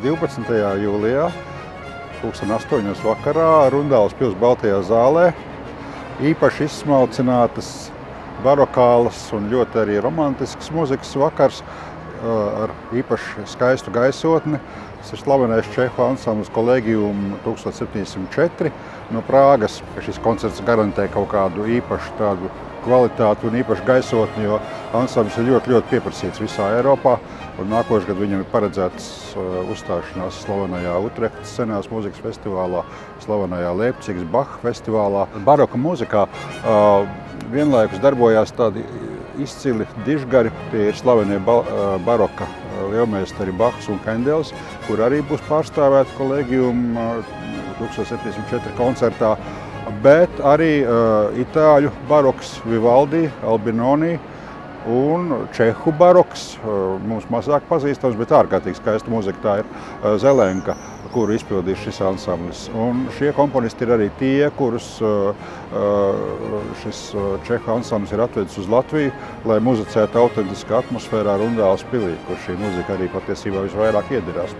12. jūlijā, 2008. vakarā, Rundāles pils Baltajā zālē, īpaši izsmalcinātas, barokālas un ļoti arī romantisks muzikas vakars ar īpaši skaistu gaisotni. Tas ir slavenais čehu ansamblis Collegium 1704 no Prāgas. Šis koncerts garantē kaut kādu īpašu tādu kvalitāti un īpašu gaisotni, jo ansamblis ir ļoti pieprasīts visā Eiropā. Un nākošais gads viņam ir paredzēts uzstāšanās slavenajā Utrehtas senās mūzikas festivālā, slavenajā Leipcigas Baha festivālā. Baroka mūzikā vienlaikus darbojās tādi izcili dižgari. Tie ir slavenie baroka lielmeistari Bachs un Hendels, kur arī būs pārstāvēti Collegium 1704 koncertā, bet arī itāļu baroks Vivaldi, Albinoni un čehu baroks, mums mazāk pazīstams, bet ārkārtīgi skaista mūzika. Tā ir Zelenka, kuru izpildīs šis ansamblis. Un šie komponisti ir arī tie, kurus šis čehu ansamblis ir atvedis uz Latviju, lai muzicētu autentiskā atmosfērā Rundāles pilī, kur šī mūzika arī patiesībā visvairāk iedirās.